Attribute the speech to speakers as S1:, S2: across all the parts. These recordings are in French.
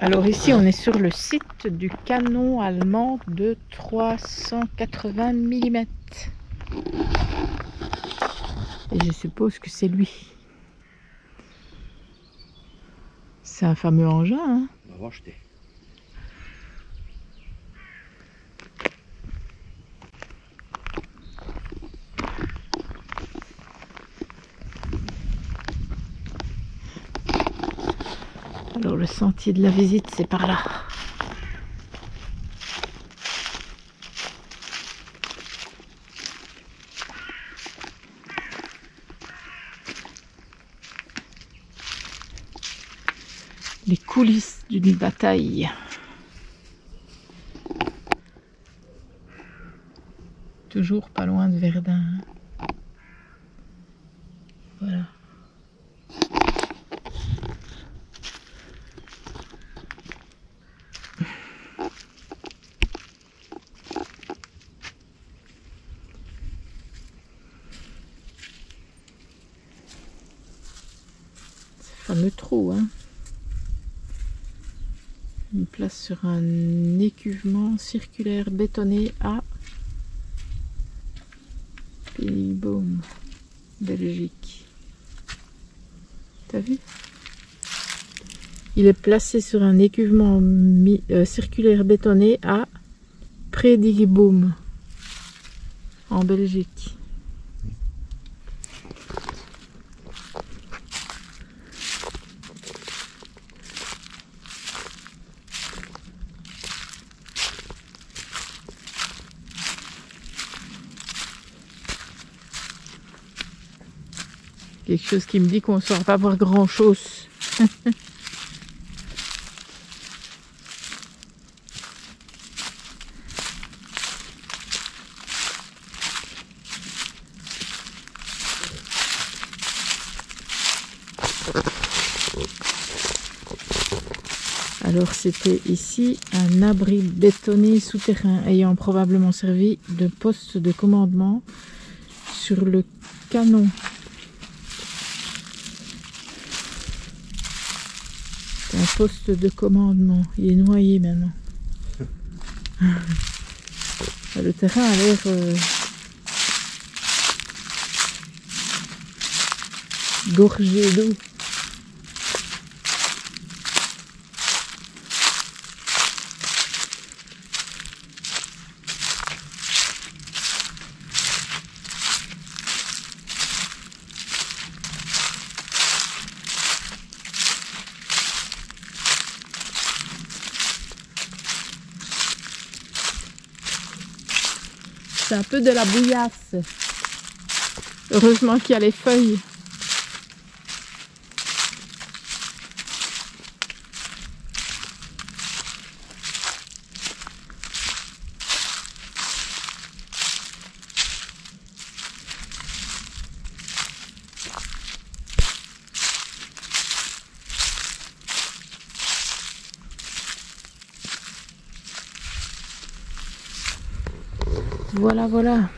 S1: Alors ici on est sur le site du canon allemand de 380 mm. Et je suppose que c'est lui. C'est un fameux engin, hein.
S2: On va voir jeter.
S1: Alors le sentier de la visite c'est par là. Les coulisses d'une bataille. Toujours pas loin de Verdun. Voilà. Ce fameux trou, hein. Une place sur un écuvement circulaire bétonné à Peenboom, Belgique. T'as vu? Il est placé sur un écuvement circulaire bétonné à Peenboom, en Belgique. Quelque chose qui me dit qu'on ne saura pas voir grand chose. Alors c'était ici un abri bétonné souterrain ayant probablement servi de poste de commandement sur le canon. Un poste de commandement. Il est noyé maintenant. Le terrain a l'air gorgé d'eau. C'est un peu de la bouillasse. Heureusement qu'il y a les feuilles. Voilà, voilà.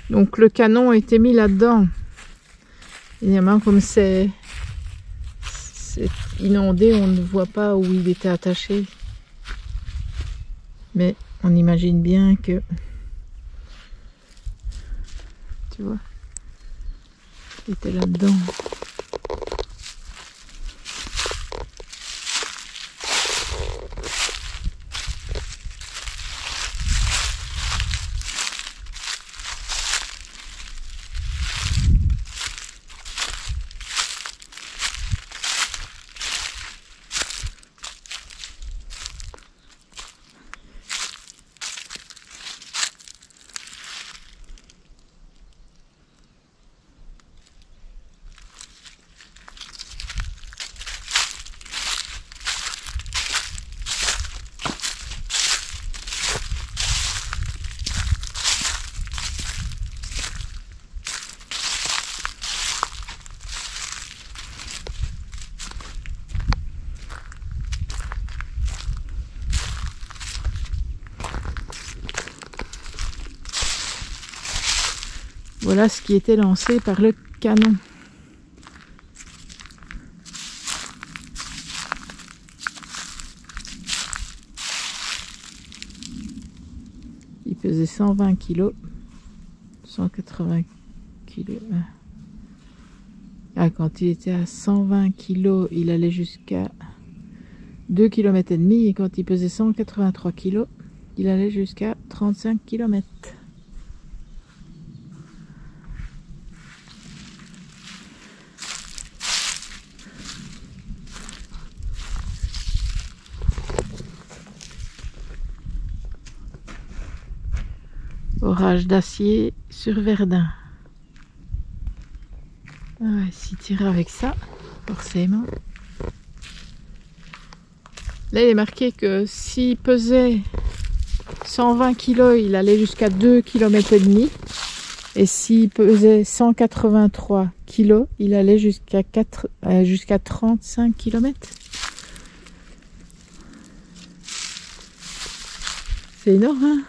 S1: Donc le canon a été mis là-dedans. Évidemment, comme c'est inondé, on ne voit pas où il était attaché. Mais on imagine bien que... Tu vois, il était là-dedans. Voilà ce qui était lancé par le canon. Il pesait 120 kg, 180 kg. Ah, quand il était à 120 kg, il allait jusqu'à 2,5 km et quand il pesait 183 kg, il allait jusqu'à 35 km. Orage d'acier sur Verdun. Ouais, s'il tire avec ça, forcément. Là, il est marqué que s'il pesait 120 kg, il allait jusqu'à 2,5 km. Et s'il pesait 183 kg, il allait jusqu'à 35 km. C'est énorme, hein?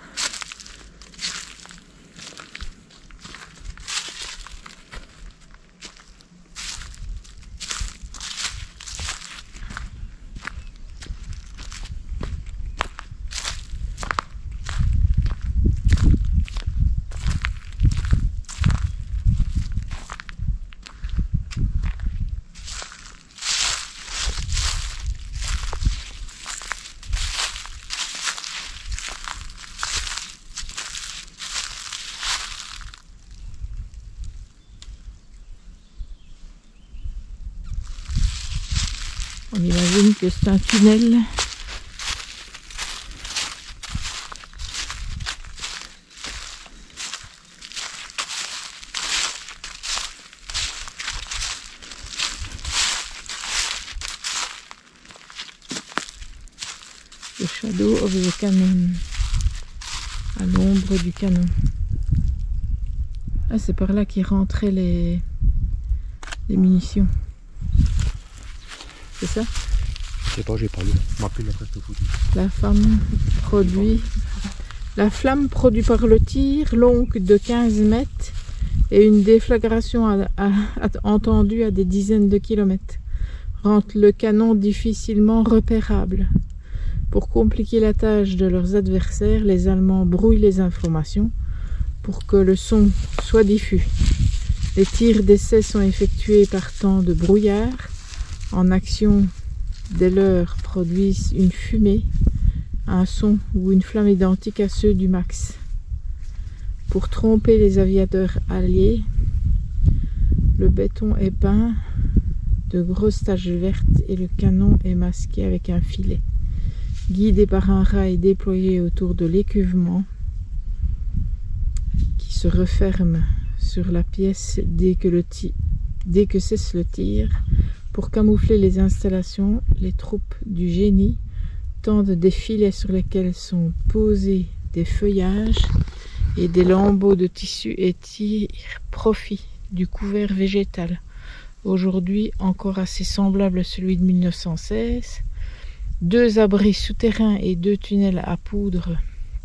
S1: On imagine que c'est un tunnel. The shadow of the cannon. À l'ombre du canon. Ah, c'est par là qu'ils rentraient les munitions. C'est ça?
S2: Je sais pas, j'ai pas lu. Ma pile est presque foutue.
S1: La flamme produit par le tir, longue de 15 mètres et une déflagration entendue à des dizaines de kilomètres, rend le canon difficilement repérable. Pour compliquer la tâche de leurs adversaires, les Allemands brouillent les informations pour que le son soit diffus. Les tirs d'essai sont effectués par temps de brouillard. En action, des leurres produisent une fumée, un son ou une flamme identique à ceux du Max. Pour tromper les aviateurs alliés, le béton est peint de grosses taches vertes et le canon est masqué avec un filet. Guidé par un rail déployé autour de l'écuvement qui se referme sur la pièce dès que cesse le tir. Pour camoufler les installations, les troupes du génie tendent des filets sur lesquels sont posés des feuillages et des lambeaux de tissu et tirent profit du couvert végétal, aujourd'hui encore assez semblable à celui de 1916. 2 abris souterrains et 2 tunnels à poudre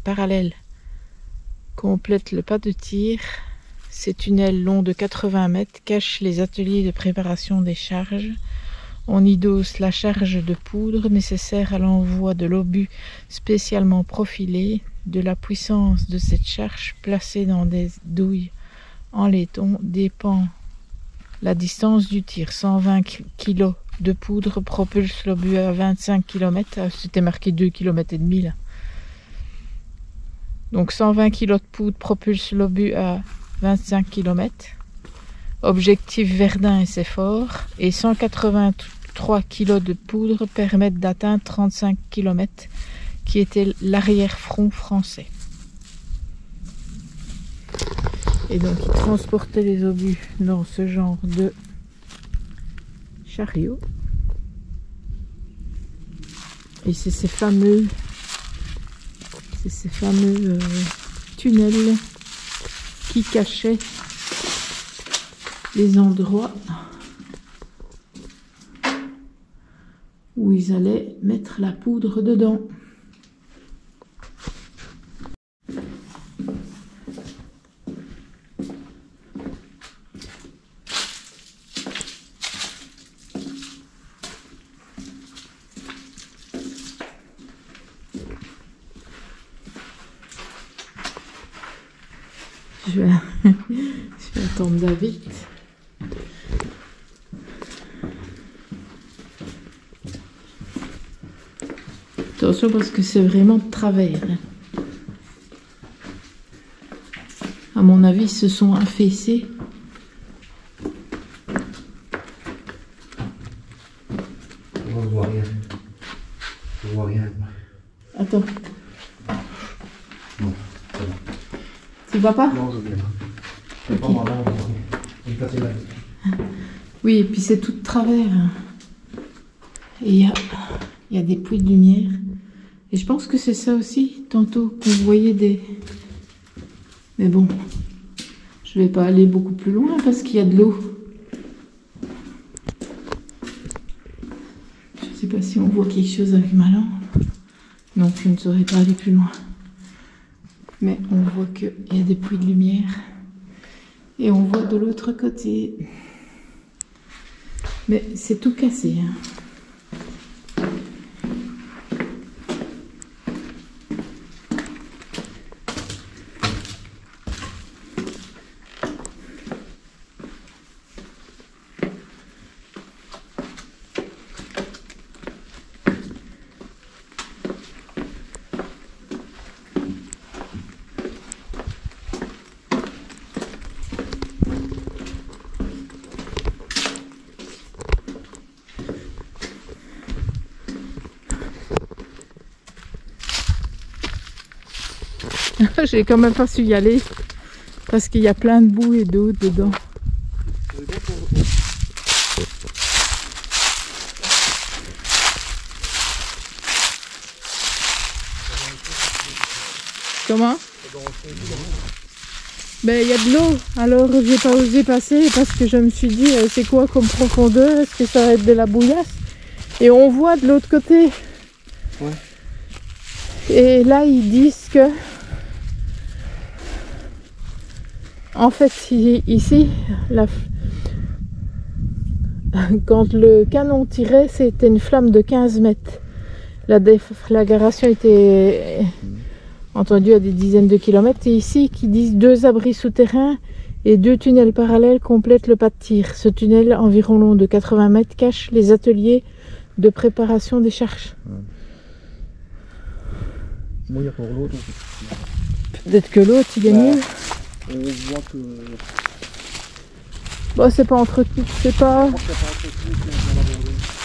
S1: parallèles complètent le pas de tir. Ces tunnels longs de 80 mètres cachent les ateliers de préparation des charges. On y dose la charge de poudre nécessaire à l'envoi de l'obus spécialement profilé. De la puissance de cette charge placée dans des douilles en laiton dépend la distance du tir. 120 kg de poudre propulse l'obus à 25 km. C'était marqué 2,5 km là. Donc 120 kg de poudre propulse l'obus à 25 km. Objectif Verdun et c'est fort. Et 183 kg de poudre permettent d'atteindre 35 km, qui était l'arrière-front français. Et donc ils transportaient les obus dans ce genre de chariot. Et c'est ces fameux tunnels qui cachaient les endroits où ils allaient mettre la poudre dedans. Je vais, je vais attendre David. Attention parce que c'est vraiment de travers. À mon avis, ils se sont affaissés.
S2: On ne voit rien. Je vois rien.
S1: Attends.
S2: Non, c'est bon.
S1: Tu vois pas?
S2: Non, je viens. Je vais pas m'en aller. Je vais passer là.
S1: Oui, et puis c'est tout de travers. Et il y a des puits de lumière. Et je pense que c'est ça aussi, tantôt, qu'on voyait des... Mais bon, je vais pas aller beaucoup plus loin parce qu'il y a de l'eau. Je sais pas si on voit quelque chose avec ma lampe. Non, je ne saurais pas aller plus loin. Mais on voit qu'il y a des puits de lumière. Et on voit de l'autre côté. Mais c'est tout cassé, hein. J'ai quand même pas su y aller parce qu'il y a plein de boue et d'eau dedans. Comment? Ben il y a de l'eau, alors j'ai pas osé passer parce que je me suis dit c'est quoi comme profondeur, est-ce que ça va être de la bouillasse? Et on voit de l'autre côté.
S2: Ouais.
S1: Et là ils disent que en fait ici quand le canon tirait c'était une flamme de 15 mètres. La déflagration était entendue à des dizaines de kilomètres. Et ici qui disent 2 abris souterrains et 2 tunnels parallèles complètent le pas de tir. Ce tunnel environ long de 80 mètres cache les ateliers de préparation des charges.
S2: Moi, il y a pour l'autre.
S1: Peut-être que l'autre il est mieux.
S2: On voit que.
S1: Bon, c'est pas entretenu, c'est pas.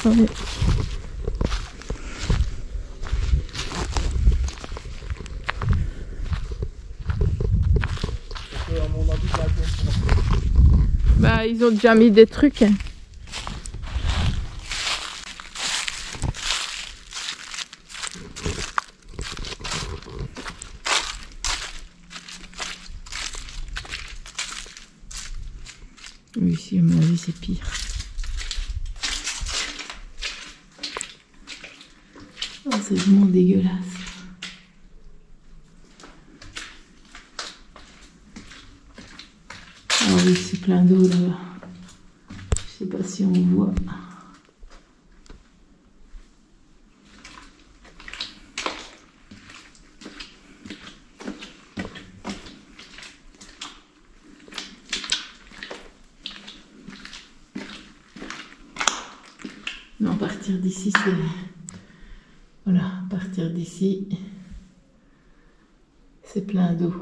S1: Ouais. Bah, ils ont déjà mis des trucs. Oui, ici, à mon avis, c'est pire. Oh, c'est vraiment dégueulasse. Ah oui, c'est plein d'eau là-bas. Je sais pas si on voit. Non, partir d'ici, c'est... Voilà, partir d'ici, c'est plein d'eau.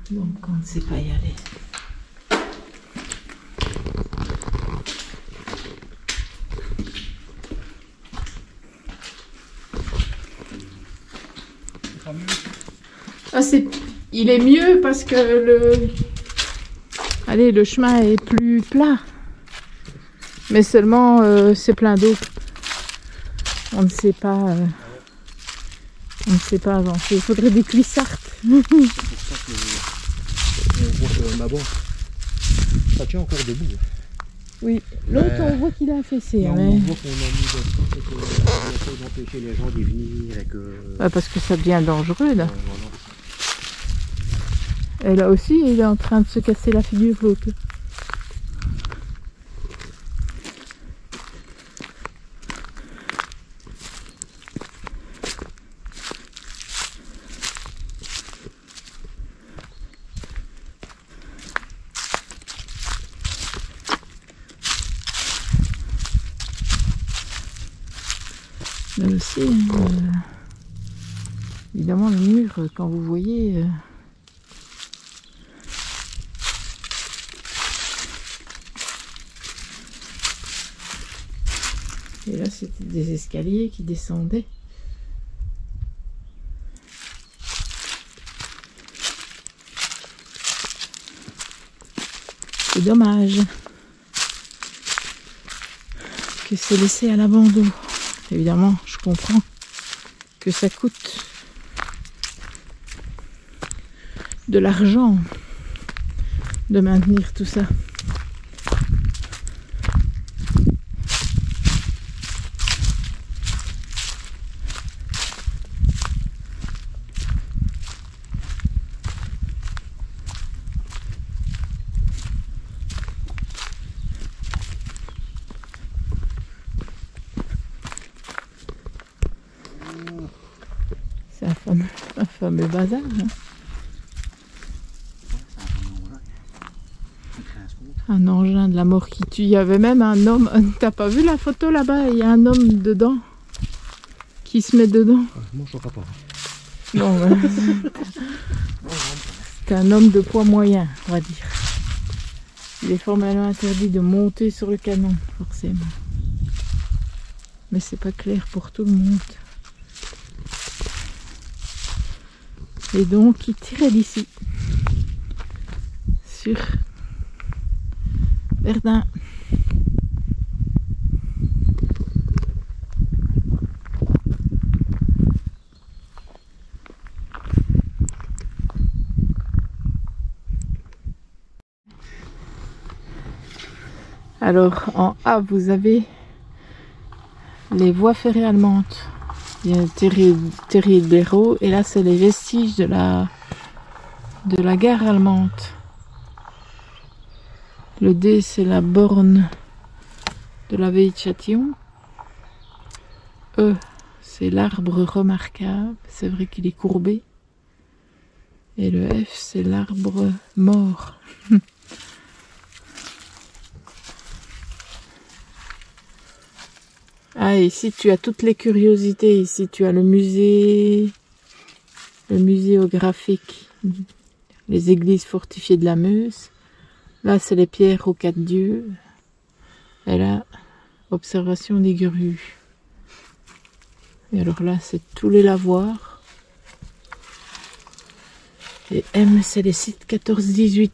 S1: Donc on ne sait pas y aller. Ah, il est mieux parce que le chemin est plus plat. Mais seulement c'est plein d'eau. On ne sait pas avancer. Il faudrait des cuissartes.
S2: C'est pour ça que on voit que là-bas, ça tient encore debout.
S1: Oui, l'autre on voit qu'il a affaissé.
S2: On
S1: Mais...
S2: voit qu'on a mis des trucs pour d'empêcher les gens d'y venir et que.
S1: Ah, parce que ça devient dangereux là.
S2: Voilà.
S1: Et là aussi, il est en train de se casser la figure, l'autre. aussi. Évidemment, le mur, quand vous voyez... Et là, c'était des escaliers qui descendaient. C'est dommage que c'est laissé à l'abandon. Évidemment, je comprends que ça coûte de l'argent de maintenir tout ça. C'est un fameux bazar. Hein. Un engin de la mort qui tue. Il y avait même un homme. T'as pas vu la photo là-bas? Il y a un homme dedans qui se met dedans.
S2: Moi je ne pas.
S1: Bon, ben, c'est un homme de poids moyen, on va dire. Il est formellement interdit de monter sur le canon, forcément. Mais c'est pas clair pour tout le monde. Et donc il tirait d'ici sur Verdun. Alors en A vous avez les voies ferrées allemandes. Il y a Terrier-Béraud et là c'est les vestiges de la gare allemande. Le D c'est la borne de la Vieille Châtillon. E c'est l'arbre remarquable, c'est vrai qu'il est courbé. Et le F c'est l'arbre mort. Ah, ici tu as toutes les curiosités. Ici tu as le musée muséographique, les églises fortifiées de la Meuse. Là c'est les pierres aux 4 dieux. Et là, observation des grues. Et alors là c'est tous les lavoirs. Et M c'est les sites 14-18.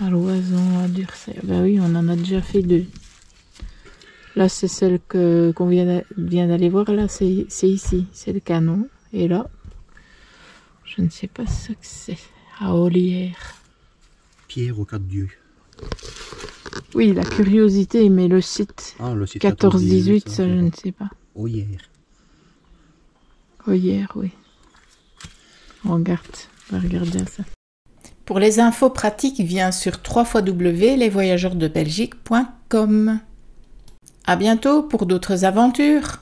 S1: À Loison, à Durcé. Ben oui, on en a déjà fait 2. Là, c'est celle qu'on vient d'aller voir. Là, c'est ici. C'est le canon. Et là, je ne sais pas ce que c'est. À Olière.
S2: Pierre aux 4 dieux.
S1: Oui, la curiosité, mais le site,
S2: Le site
S1: 14-18, ça, je ne sais pas.
S2: Olière.
S1: Olière, oui. On va regarder ça. Pour les infos pratiques, viens sur www.lesvoyageurdebelgique.com. À bientôt pour d'autres aventures.